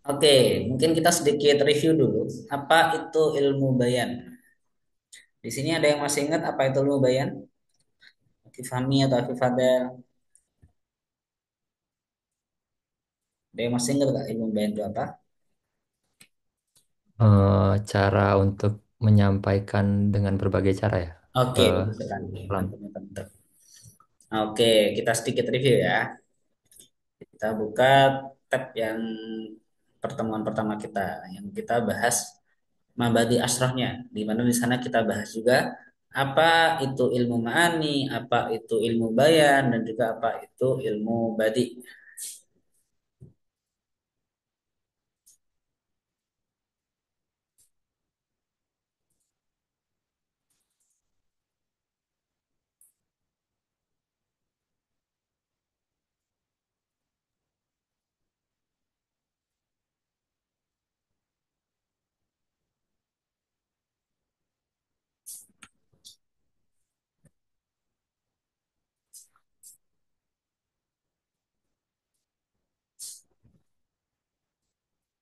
Oke, mungkin kita sedikit review dulu. Apa itu ilmu bayan? Di sini ada yang masih ingat apa itu ilmu bayan? Akifami atau Akifada? Ada yang masih ingat nggak ilmu bayan itu apa? Cara untuk menyampaikan dengan berbagai cara ya. Oke, Eh, betul sekali. Lam. Mantap, mantap, mantap. Oke, kita sedikit review ya. Kita buka tab yang pertemuan pertama kita, yang kita bahas mabadi asrohnya, di mana di sana kita bahas juga apa itu ilmu ma'ani, apa itu ilmu bayan, dan juga apa itu ilmu badi.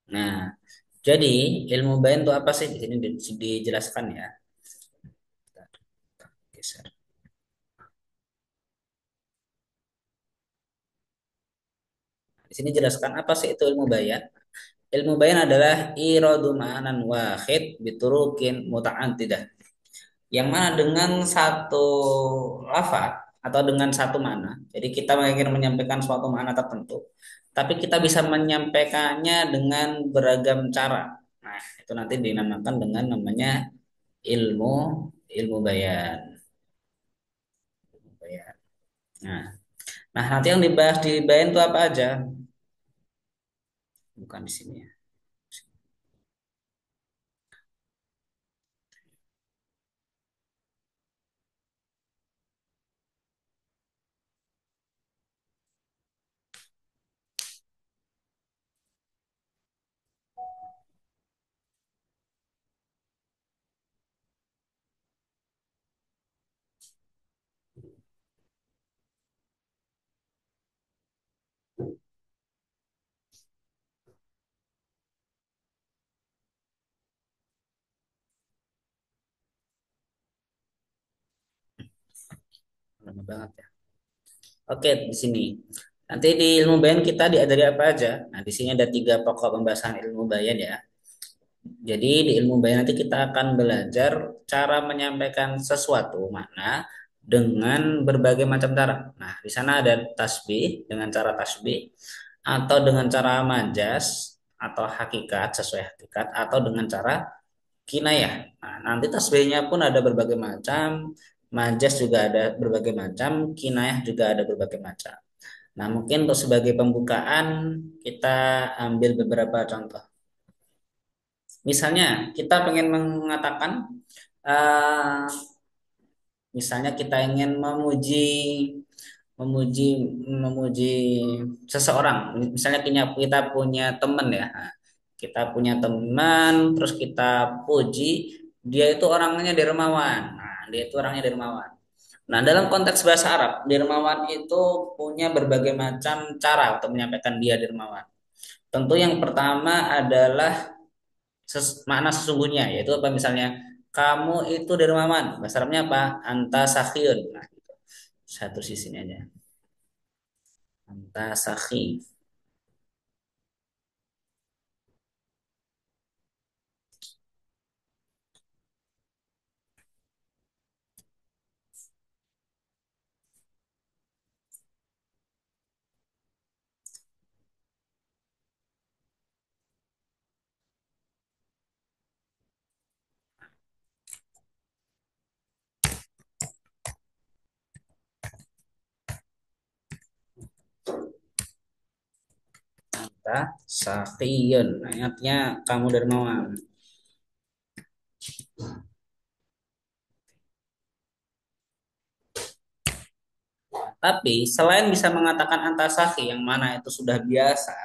Nah, jadi ilmu bayan itu apa sih? Di sini dijelaskan ya. Kita geser. Di sini jelaskan apa sih itu ilmu bayan? Ilmu bayan adalah iradu ma'anan wahid biturukin muta'antidah. Yang mana dengan satu lafaz atau dengan satu makna. Jadi kita ingin menyampaikan suatu makna tertentu, tapi kita bisa menyampaikannya dengan beragam cara. Nah, itu nanti dinamakan dengan namanya ilmu ilmu bayan. Ilmu bayan. Nah, nah nanti yang dibahas di bayan itu apa aja? Bukan di sini ya. Lama banget ya. Oke, di sini. Nanti di ilmu bayan kita diajari apa aja? Nah, di sini ada tiga pokok pembahasan ilmu bayan ya. Jadi di ilmu bayan nanti kita akan belajar cara menyampaikan sesuatu makna dengan berbagai macam cara. Nah, di sana ada tasbih dengan cara tasbih atau dengan cara majas atau hakikat sesuai hakikat atau dengan cara kinayah. Nah, nanti tasbihnya pun ada berbagai macam, majas juga ada berbagai macam, kinayah juga ada berbagai macam. Nah, mungkin untuk sebagai pembukaan kita ambil beberapa contoh. Misalnya kita pengen mengatakan, eh, misalnya kita ingin memuji, memuji, memuji seseorang. Misalnya kita punya teman ya, nah, kita punya teman, terus kita puji, dia itu orangnya dermawan. Nah, dia itu orangnya dermawan. Nah, dalam konteks bahasa Arab, dermawan itu punya berbagai macam cara untuk menyampaikan dia dermawan. Tentu yang pertama adalah makna sesungguhnya, yaitu apa misalnya kamu itu dermawan, bahasa Arabnya apa, anta sakhiyun. Nah, gitu. Satu sisinya aja, anta sakhi, anta sakhiyun. Nah, artinya kamu dermawan. Tapi selain bisa mengatakan anta sakhi yang mana itu sudah biasa,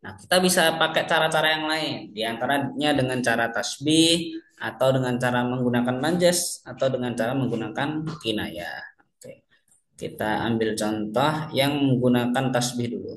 nah kita bisa pakai cara-cara yang lain, di antaranya dengan cara tasbih atau dengan cara menggunakan manjas atau dengan cara menggunakan kinayah. Oke. Kita ambil contoh yang menggunakan tasbih dulu.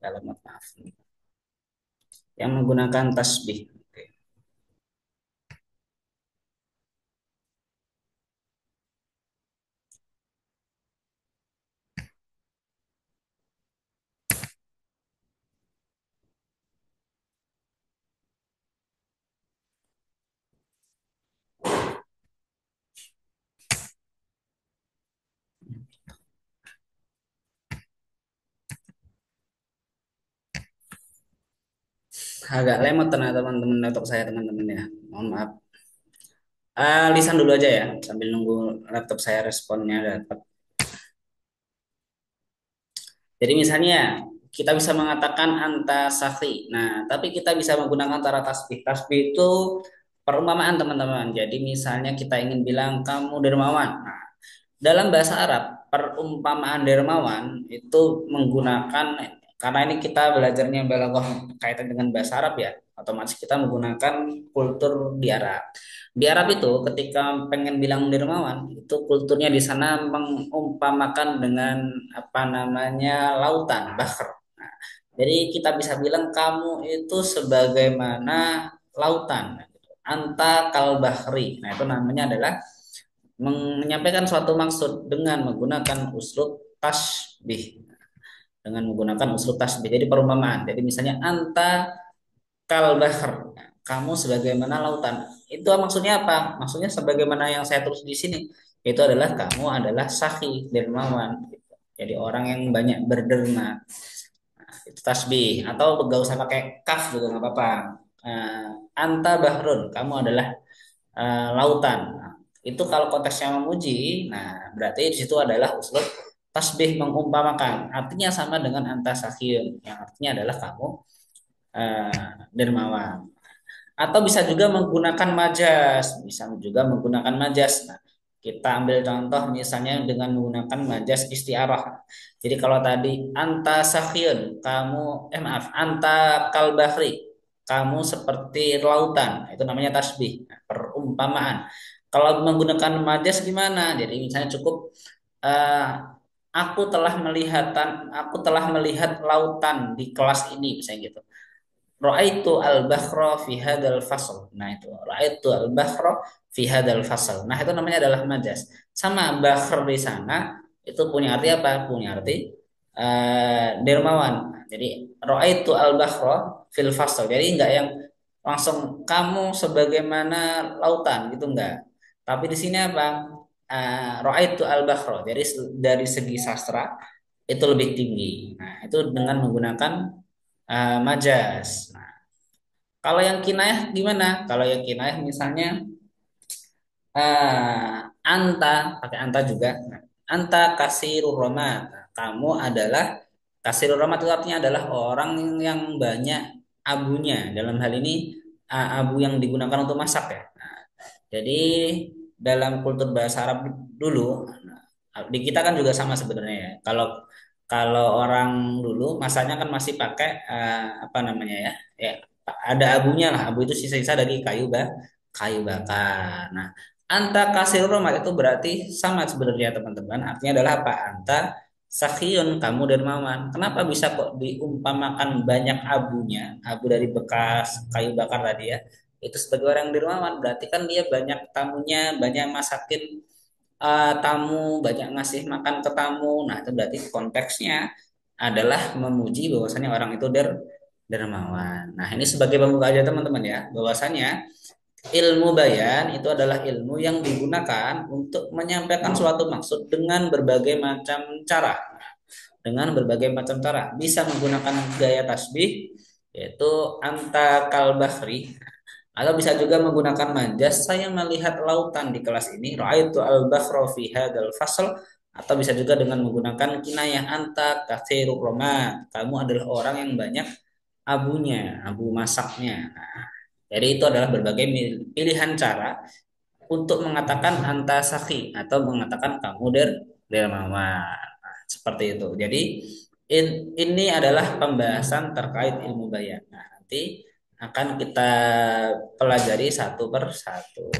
Alamat maaf. Yang menggunakan tasbih. Oke. Agak lemot ternyata teman-teman laptop saya teman-teman ya. Mohon maaf. Lisan dulu aja ya, sambil nunggu laptop saya responnya dapat. Jadi misalnya kita bisa mengatakan antasakhi. Nah, tapi kita bisa menggunakan cara tasbih. Tasbih itu perumpamaan teman-teman. Jadi misalnya kita ingin bilang kamu dermawan. Nah, dalam bahasa Arab, perumpamaan dermawan itu menggunakan, karena ini kita belajarnya balaghah kaitan dengan bahasa Arab ya, otomatis kita menggunakan kultur di Arab. Di Arab itu ketika pengen bilang dermawan, itu kulturnya di sana mengumpamakan dengan apa namanya lautan, bahr. Nah, jadi kita bisa bilang kamu itu sebagaimana lautan. Anta kal bahri. Nah, itu namanya adalah menyampaikan suatu maksud dengan menggunakan uslub tasbih, dengan menggunakan uslub tasbih. Jadi perumpamaan. Jadi misalnya anta kal bahr, kamu sebagaimana lautan. Itu maksudnya apa? Maksudnya sebagaimana yang saya tulis di sini. Itu adalah kamu adalah sakhi, dermawan. Jadi orang yang banyak berderma. Nah, itu tasbih. Atau gak usah pakai kaf juga nggak apa-apa. Eh, anta bahrun, kamu adalah lautan. Nah, itu kalau konteksnya memuji, nah berarti di situ adalah uslub tasbih mengumpamakan. Artinya sama dengan antasakhiyun, yang artinya adalah kamu dermawan. Atau bisa juga menggunakan majas, bisa juga menggunakan majas. Nah, kita ambil contoh misalnya dengan menggunakan majas istiarah. Jadi kalau tadi anta sakhiyun, kamu maaf, anta kalbahri, kamu seperti lautan, itu namanya tasbih, nah, perumpamaan. Kalau menggunakan majas gimana? Jadi misalnya cukup eh, aku telah melihat lautan di kelas ini, misalnya gitu. Ra'aitu al-bakhra fi hadzal fasl. Nah, itu ra'aitu al-bakhra fi hadzal fasl. Nah, itu namanya adalah majas. Sama bakhr di sana itu punya arti apa? Punya arti dermawan. Nah, jadi ra'aitu al-bakhra fil fasl. Jadi enggak yang langsung kamu sebagaimana lautan gitu enggak. Tapi di sini apa? Ra'aitu al-bakhra. Jadi dari segi sastra itu lebih tinggi. Nah, itu dengan menggunakan majas. Nah, kalau yang kinayah gimana? Kalau yang kinayah misalnya anta, pakai anta juga. Nah, anta kasirur romat. Nah, kamu adalah kasirur romat itu artinya adalah orang yang banyak abunya. Dalam hal ini abu yang digunakan untuk masak ya. Nah, jadi dalam kultur bahasa Arab dulu, nah, di kita kan juga sama sebenarnya ya. Kalau kalau orang dulu masaknya kan masih pakai apa namanya ya? Ya, ada abunya lah. Abu itu sisa-sisa dari kayu bakar. Nah, anta kasir romat itu berarti sama sebenarnya teman-teman. Artinya adalah apa? Anta sakhiyun, kamu dermawan. Kenapa bisa kok diumpamakan banyak abunya? Abu dari bekas kayu bakar tadi ya. Itu sebagai orang dermawan. Berarti kan dia banyak tamunya, banyak masakin tamu, banyak ngasih makan ke tamu. Nah, itu berarti konteksnya adalah memuji bahwasanya orang itu dermawan. Nah, ini sebagai pembuka aja teman-teman ya, bahwasanya ilmu bayan itu adalah ilmu yang digunakan untuk menyampaikan suatu maksud dengan berbagai macam cara. Dengan berbagai macam cara, bisa menggunakan gaya tasbih yaitu anta kalbahri, atau bisa juga menggunakan majas, saya melihat lautan di kelas ini, raaitu al-bakhra fi hadzal fasl, atau bisa juga dengan menggunakan kinayah anta katsirur roma, kamu adalah orang yang banyak abunya, abu masaknya. Nah, jadi itu adalah berbagai pilihan cara untuk mengatakan anta sakhi atau mengatakan kamu dermawan. Nah, seperti itu. Jadi ini adalah pembahasan terkait ilmu bayan. Nah, nanti akan kita pelajari satu per satu.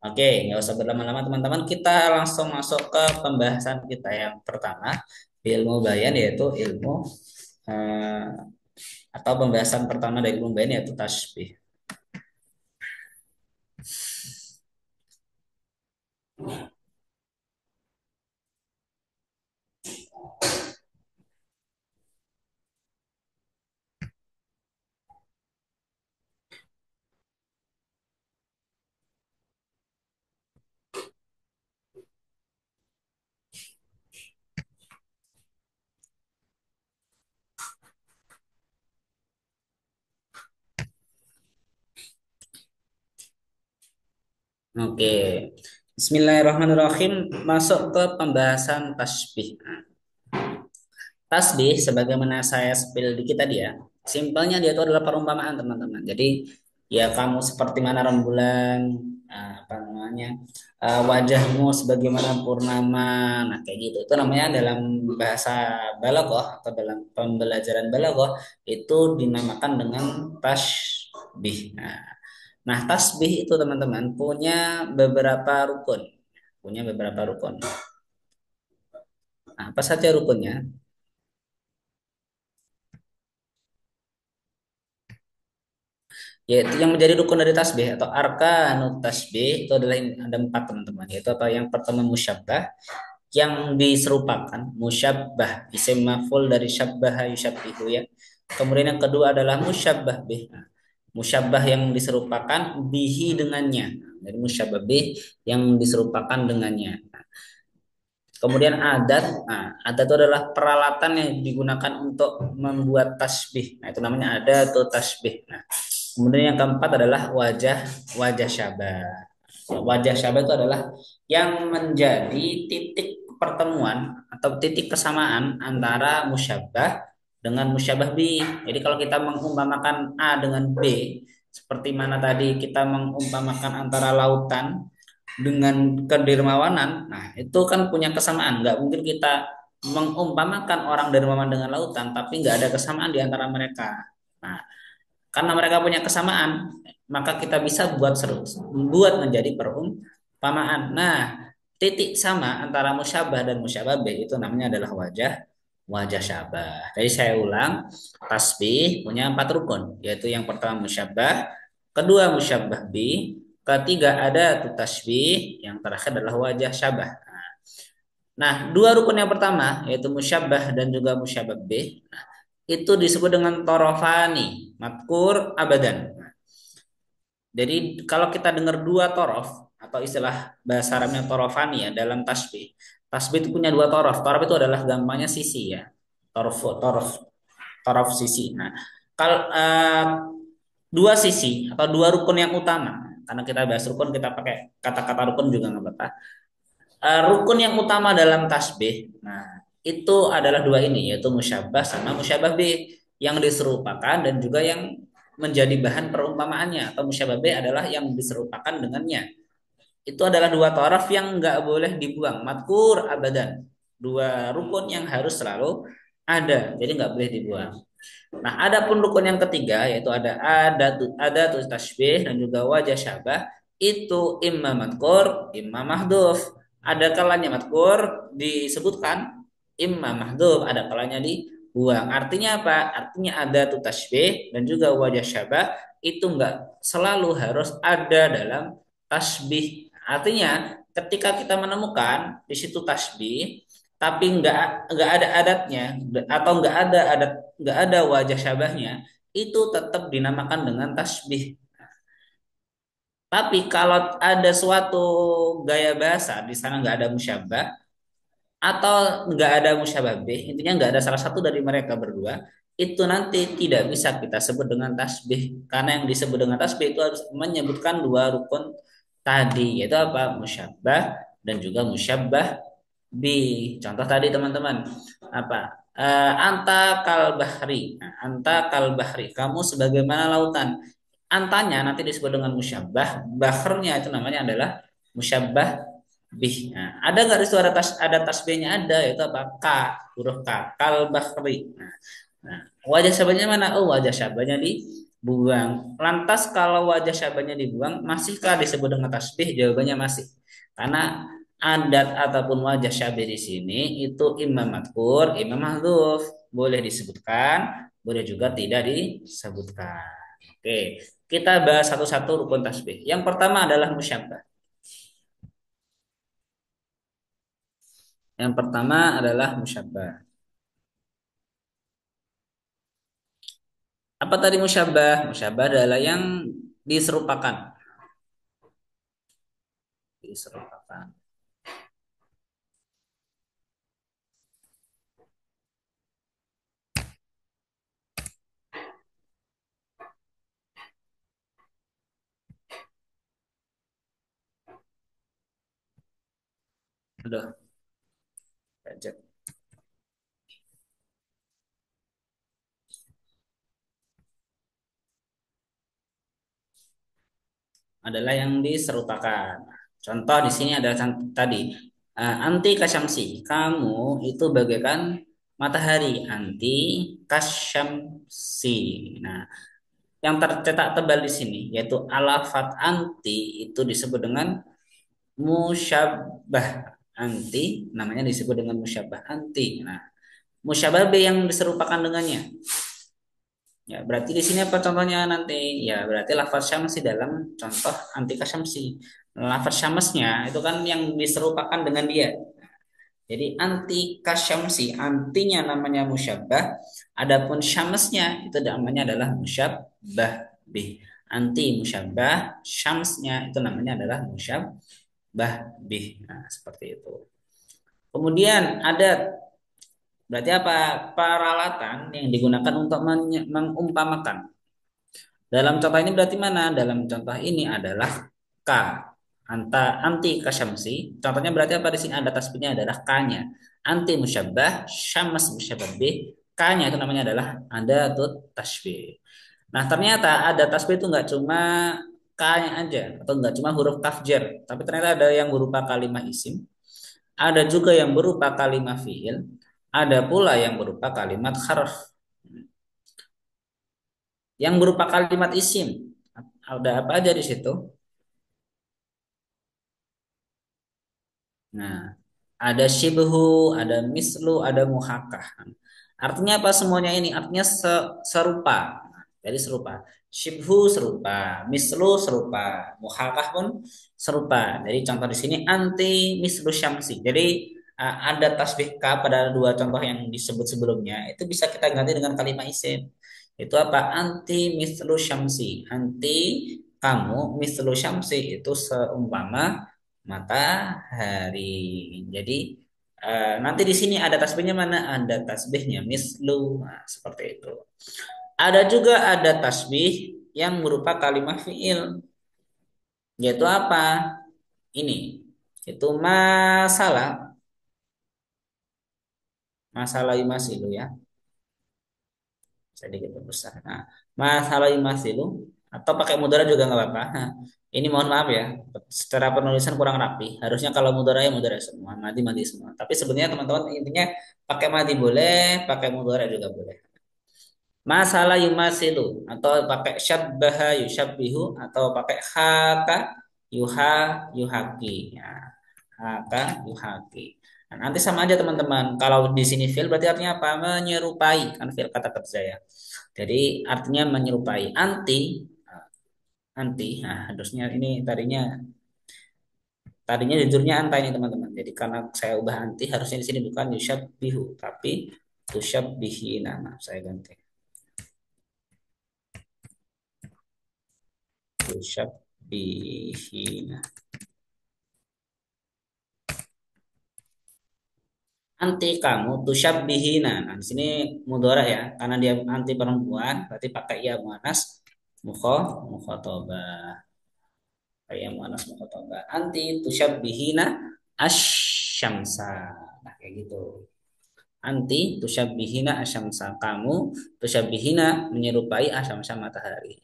Oke, nggak usah berlama-lama teman-teman. Kita langsung masuk ke pembahasan kita yang pertama di ilmu bayan, yaitu ilmu eh, atau pembahasan pertama dari ilmu bayan yaitu tasbih. Oke. Bismillahirrahmanirrahim. Masuk ke pembahasan tasbih. Tasbih sebagaimana saya spill dikit tadi ya. Simpelnya dia itu adalah perumpamaan teman-teman. Jadi ya kamu seperti mana rembulan, apa namanya, wajahmu sebagaimana purnama. Nah kayak gitu. Itu namanya dalam bahasa balaghah atau dalam pembelajaran balaghah itu dinamakan dengan tasbih. Nah, tasbih itu teman-teman punya beberapa rukun. Punya beberapa rukun. Nah, apa saja rukunnya? Yaitu yang menjadi rukun dari tasbih atau arkanut tasbih itu adalah ada empat teman-teman. Yaitu apa? Yang pertama musyabbah yang diserupakan, musyabbah isim maf'ul dari syabbaha yusyabbihu ya. Kemudian yang kedua adalah musyabbah bih. Nah, musyabbah yang diserupakan bihi dengannya. Nah, dari musyabbah bih yang diserupakan dengannya. Kemudian adat, nah, adat itu adalah peralatan yang digunakan untuk membuat tasbih. Nah, itu namanya adat atau tasbih. Nah, kemudian yang keempat adalah wajah, wajah syabah. Wajah syabah itu adalah yang menjadi titik pertemuan atau titik kesamaan antara musyabbah dengan musyabbah bi. Jadi kalau kita mengumpamakan A dengan B, seperti mana tadi kita mengumpamakan antara lautan dengan kedermawanan, nah itu kan punya kesamaan. Nggak mungkin kita mengumpamakan orang dermawan dengan lautan, tapi nggak ada kesamaan di antara mereka. Nah, karena mereka punya kesamaan, maka kita bisa buat menjadi perumpamaan. Nah, titik sama antara musyabah dan musyabah B itu namanya adalah wajah wajah syabah. Jadi saya ulang, tasbih punya empat rukun, yaitu yang pertama musyabah, kedua musyabah B, ketiga ada tasbih, yang terakhir adalah wajah syabah. Nah, dua rukun yang pertama yaitu musyabah dan juga musyabah B, nah, itu disebut dengan torofani, matkur abadan. Jadi kalau kita dengar dua torof atau istilah bahasa Arabnya torofani ya dalam tasbih. Tasbih itu punya dua torof. Torof itu adalah gampangnya sisi ya. Torof torof torof sisi. Nah, kalau dua sisi atau dua rukun yang utama, karena kita bahas rukun kita pakai kata-kata rukun juga nggak apa-apa. Rukun yang utama dalam tasbih, nah itu adalah dua ini yaitu musyabbah sama musyabbah bi yang diserupakan dan juga yang menjadi bahan perumpamaannya atau musyabbah bi adalah yang diserupakan dengannya. Itu adalah dua taraf yang nggak boleh dibuang, madkur abadan. Dua rukun yang harus selalu ada, jadi nggak boleh dibuang. Nah, ada pun rukun yang ketiga yaitu ada tuh tasbih dan juga wajah syabah itu imma madkur, imma mahdhuf. Ada kalanya madkur disebutkan, imma mahdhuf, ada kalanya dibuang. Artinya apa? Artinya ada tuh tasbih dan juga wajah syabah itu enggak selalu harus ada dalam tasbih. Artinya ketika kita menemukan di situ tasbih tapi nggak ada adatnya atau nggak ada wajah syabahnya itu tetap dinamakan dengan tasbih. Tapi kalau ada suatu gaya bahasa di sana nggak ada musyabah atau nggak ada musyabah bih, intinya nggak ada salah satu dari mereka berdua, itu nanti tidak bisa kita sebut dengan tasbih karena yang disebut dengan tasbih itu harus menyebutkan dua rukun tadi yaitu apa musyabah dan juga musyabah bi. Contoh tadi teman-teman apa anta kal bahri. Nah, anta kal bahri, kamu sebagaimana lautan. Antanya nanti disebut dengan musyabbah, bahrnya itu namanya adalah musyabbah bih. Nah, ada nggak di situ ada tasbihnya ada yaitu apa ka, huruf ka, kal bahri. Nah, wajah syabahnya mana? Oh, wajah syabahnya dibuang. Lantas kalau wajah syabahnya dibuang, masihkah disebut dengan tasbih? Jawabannya masih. Karena Adat ataupun wajah syabih di sini itu imam madkur, imam mahdhuf. Boleh disebutkan, boleh juga tidak disebutkan. Oke, kita bahas satu-satu rukun tasbih. Yang pertama adalah musyabbah. Yang pertama adalah musyabbah. Apa tadi musyabbah? Musyabbah adalah yang diserupakan. Diserupakan. Udah, budget. Adalah yang diserupakan. Contoh di sini ada tadi anti kasyamsi. Kamu itu bagaikan matahari anti kasyamsi. Nah, yang tercetak tebal di sini yaitu alafat anti itu disebut dengan musyabbah anti, namanya disebut dengan musyabbah anti. Nah, musyabbah B yang diserupakan dengannya. Ya, berarti di sini apa contohnya nanti? Ya, berarti lafaz syamsi dalam contoh anti kasyamsi. Lafaz syamsnya itu kan yang diserupakan dengan dia. Jadi anti kasyamsi, antinya namanya musyabbah, adapun syamsnya itu namanya adalah musyabbah bih. Anti musyabbah, syamsnya itu namanya adalah musyabbah bih. Nah, seperti itu. Kemudian ada berarti apa? Peralatan yang digunakan untuk mengumpamakan. Dalam contoh ini berarti mana? Dalam contoh ini adalah K. Anti kasyamsi. Contohnya berarti apa di sini? Ada tasbihnya adalah K-nya. Anti musyabbah, syams musyabbah bih. K-nya itu namanya adalah ada tut tasbih. Nah, ternyata ada tasbih itu nggak cuma K-nya aja atau nggak cuma huruf kaf jar, tapi ternyata ada yang berupa kalimat isim, ada juga yang berupa kalimat fiil, ada pula yang berupa kalimat harf. Yang berupa kalimat isim, ada apa aja di situ? Nah, ada shibhu, ada mislu, ada muhakkah. Artinya apa semuanya ini? Artinya serupa. Jadi serupa. Shibhu serupa, mislu serupa, muhakkah pun serupa. Jadi contoh di sini anti mislu syamsi. Jadi ada tasbih ka pada dua contoh yang disebut sebelumnya itu bisa kita ganti dengan kalimat isim. Itu apa? Anti mislu syamsi. Anti kamu mislu syamsi itu seumpama matahari. Jadi nanti di sini ada tasbihnya mana? Ada tasbihnya mislu. Nah, seperti itu. Ada juga ada tasbih yang berupa kalimat fiil. Yaitu apa? Ini. Itu masalah. Masalah imasilu ya. Sedikit besar. Nah, masalah imasilu. Atau pakai mudhara juga nggak apa-apa. Nah, ini mohon maaf ya. Secara penulisan kurang rapi. Harusnya kalau mudhara ya mudhara semua. Madi madi semua. Tapi sebenarnya teman-teman intinya pakai madi boleh. Pakai mudhara juga boleh. Masalah yumasilu atau pakai syabbaha yusyabbihu atau pakai haka yuhaki ya, haka yuhaki. Nah, nanti sama aja teman-teman. Kalau di sini fil berarti artinya apa? Menyerupai kan fil kata kerja ya. Jadi artinya menyerupai. Anti. Nah, harusnya ini tadinya jujurnya anta ini teman-teman. Jadi karena saya ubah anti harusnya di sini bukan yusyabbihu tapi tusyabbihina. Nah, saya ganti. Tusyabbihina. Anti kamu tusyabbihina. Nah, di sini mudhara ya, karena dia anti perempuan, berarti pakai ya muannas mukho mukhotoba. Pakai ya muannas mukhotoba. Anti tusyabbihina asyamsa. Nah, kayak gitu. Anti tusyabbihina asyamsa. Kamu tusyabbihina menyerupai asyamsa matahari.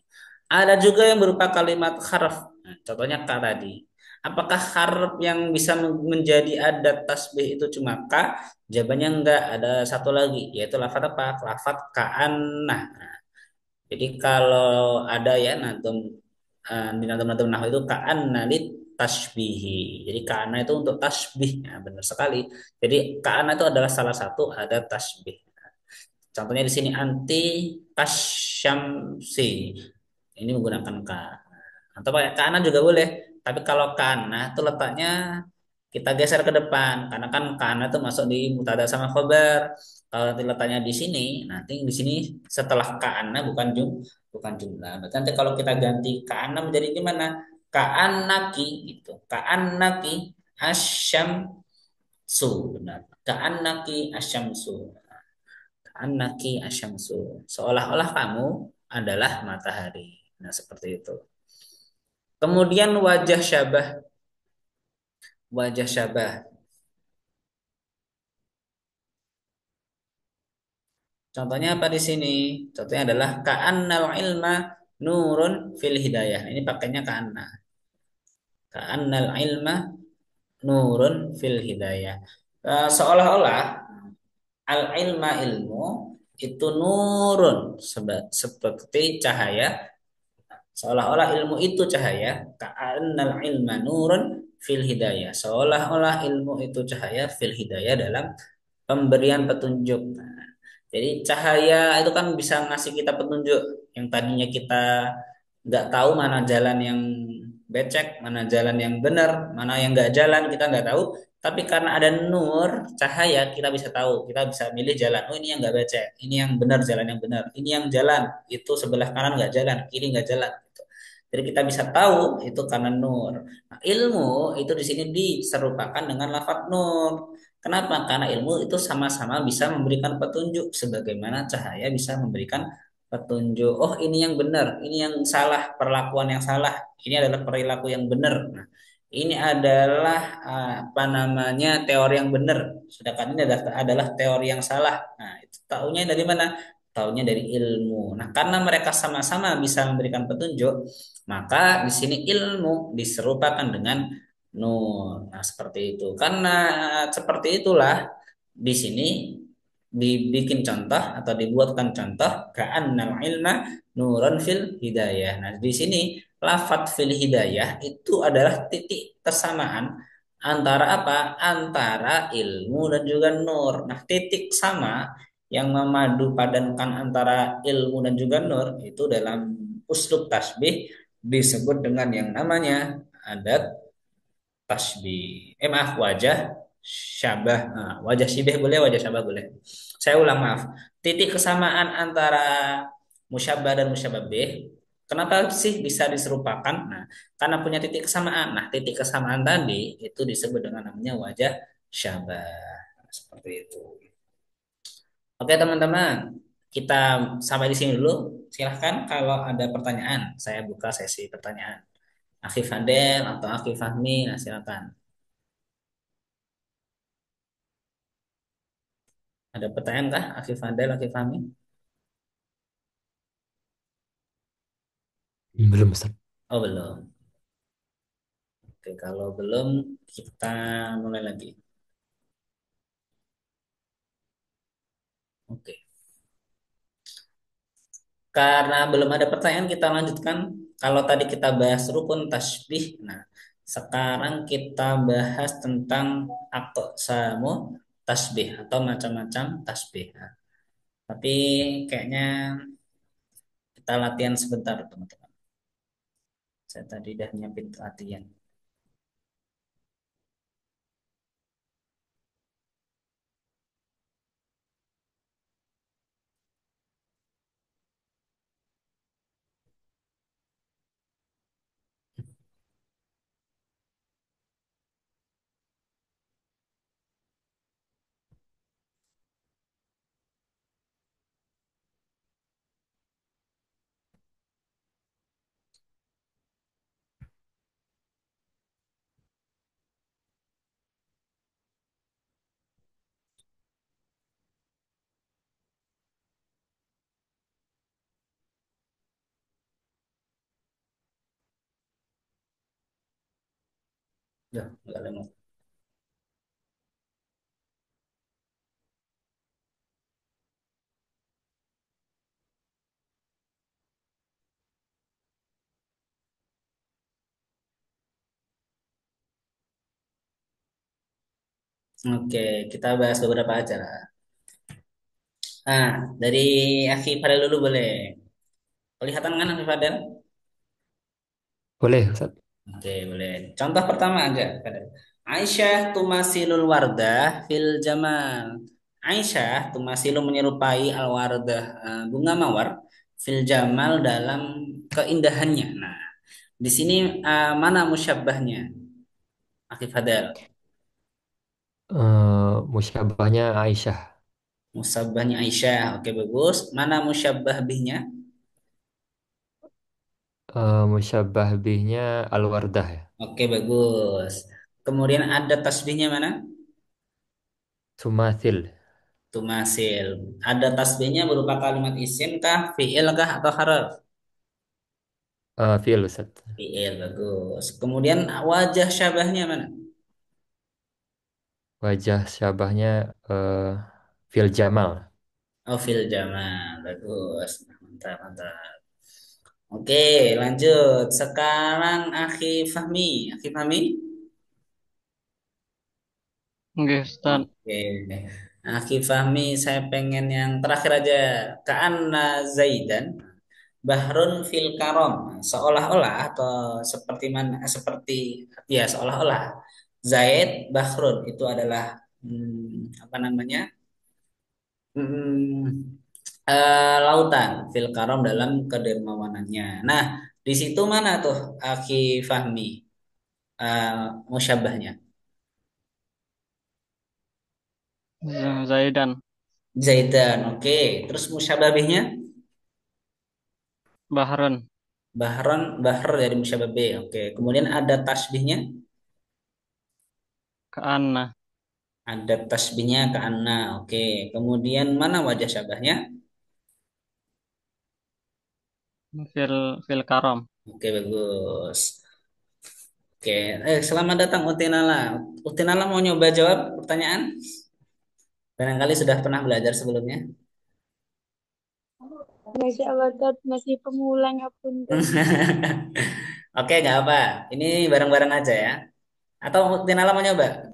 Ada juga yang berupa kalimat harf. Nah, contohnya ka tadi. Apakah harf yang bisa menjadi adat tasbih itu cuma ka? Jawabannya enggak. Ada satu lagi, yaitu lafat apa? Lafat ka'annah. Nah, jadi kalau ada ya nantum di nantum-nantum nahwu itu ka'anna tasbihi. Jadi kana itu untuk tasbih. Ya, benar sekali. Jadi kana itu adalah salah satu ada tasbih. Contohnya di sini anti kasyamsi. Ini menggunakan ka. Atau pakai kana juga boleh. Tapi kalau kana itu letaknya kita geser ke depan karena kan kana itu masuk di mutada sama khobar. Kalau nanti letaknya di sini, nanti di sini setelah kana bukan jumlah. Berarti nanti kalau kita ganti kana menjadi gimana? Ka'annaki gitu. Ka'annaki asyamsu benar. Ka'annaki asyamsu. Ka'annaki asyamsu. Seolah-olah kamu adalah matahari. Nah, seperti itu. Kemudian wajah syabah. Wajah syabah. Contohnya apa di sini? Contohnya adalah ka'annal ilma nurun fil hidayah. Ini pakainya ka'anna. Ka'annal ilma nurun fil hidayah. Seolah-olah al ilma ilmu itu nurun seperti cahaya. Seolah-olah ilmu itu cahaya. Ka'annal ilma nurun fil hidayah. Seolah-olah ilmu itu cahaya fil hidayah dalam pemberian petunjuk. Nah, jadi cahaya itu kan bisa ngasih kita petunjuk yang tadinya kita nggak tahu mana jalan yang becek, mana jalan yang benar, mana yang nggak jalan kita nggak tahu. Tapi karena ada nur cahaya kita bisa tahu, kita bisa milih jalan. Oh ini yang nggak becek, ini yang benar jalan yang benar, ini yang jalan itu sebelah kanan nggak jalan, kiri nggak jalan. Gitu. Jadi kita bisa tahu itu karena nur. Nah, ilmu itu di sini diserupakan dengan lafadz nur. Kenapa? Karena ilmu itu sama-sama bisa memberikan petunjuk sebagaimana cahaya bisa memberikan petunjuk. Oh, ini yang benar, ini yang salah, perlakuan yang salah. Ini adalah perilaku yang benar. Nah, ini adalah apa namanya teori yang benar. Sedangkan ini adalah teori yang salah. Nah, itu taunya dari mana? Taunya dari ilmu. Nah, karena mereka sama-sama bisa memberikan petunjuk, maka di sini ilmu diserupakan dengan nur. Nah, seperti itu. Karena seperti itulah di sini dibikin contoh atau dibuatkan contoh ka'annal ilma nurun fil hidayah. Nah, di sini lafadz fil hidayah itu adalah titik kesamaan antara apa? Antara ilmu dan juga nur. Nah, titik sama yang memadu padankan antara ilmu dan juga nur itu dalam uslub tasbih disebut dengan yang namanya adat tasbih. Maaf, wajah syabah. Nah, wajah syibah boleh, wajah syabah boleh. Saya ulang maaf. Titik kesamaan antara musyabbah dan musyabbah. Kenapa sih bisa diserupakan? Nah, karena punya titik kesamaan. Nah, titik kesamaan tadi itu disebut dengan namanya wajah syabah. Nah, seperti itu. Oke, teman-teman. Kita sampai di sini dulu. Silahkan kalau ada pertanyaan. Saya buka sesi pertanyaan. Akhi Fadel atau Akhi Fahmi, nah silakan. Ada pertanyaan kah, Akhi Fadel, Akhi Fahmi? Belum, Ustaz. Oh belum. Oke, kalau belum kita mulai lagi. Oke. Karena belum ada pertanyaan, kita lanjutkan. Kalau tadi kita bahas rukun tasbih, nah sekarang kita bahas tentang aqsamu tasbih atau macam-macam tasbih. Nah, tapi kayaknya kita latihan sebentar, teman-teman. Saya tadi udah nyiapin latihan. Ya, nggak lama. Oke, kita bahas beberapa aja lah. Nah, dari Akhi Fadel dulu boleh. Kelihatan kan Akhi Fadel? Boleh, Ustaz. Oke, boleh. Contoh pertama aja, Fadel. Aisyah tumasilul wardah fil jamal. Aisyah tumasilu menyerupai al-wardah, bunga mawar fil jamal dalam keindahannya. Nah, di sini mana musyabbahnya? Akhi Fadel. Musyabahnya Aisyah. Musabbahnya Aisyah. Oke, bagus. Mana musyabbah bihnya? Musyabah bihnya Al-Wardah ya. Oke, bagus. Kemudian ada tasbihnya mana? Sumathil. Tumasil. Ada tasbihnya berupa kalimat isim kah, fi'il kah, atau harf? Fi'il, Ustaz. Fi'il, bagus. Kemudian wajah syabahnya mana? Wajah syabahnya Fil Jamal. Oh, fil jamal. Bagus. Mantap, mantap. Oke, lanjut. Sekarang Akhi Fahmi. Akhi Fahmi? Nggih, Ustaz. Oke. Akhi Fahmi, saya pengen yang terakhir aja. Ka'anna Zaidan Bahrun fil karom, seolah-olah atau seperti mana, seperti ya seolah-olah Zaid Bahrun itu adalah apa namanya, hmm, lautan fil karom dalam kedermawanannya. Nah, di situ mana tuh Aki Fahmi, musyabahnya? Zaidan. Zaidan, oke. Terus musyababihnya Bahrun. Bahron, Bahr dari musyababih, oke. Kemudian ada tasbihnya. Ka'anna. Ada tasbihnya ke Anna. Oke. Kemudian mana wajah syabahnya? Fil karam. Oke, bagus. Oke. Selamat datang Utinala. Utinala mau nyoba jawab pertanyaan? Barangkali sudah pernah belajar sebelumnya. Masya Allah, Dad, masih pemula ngapunten. Oke, nggak apa. Ini bareng-bareng aja ya. Atau Utinala mau nyoba?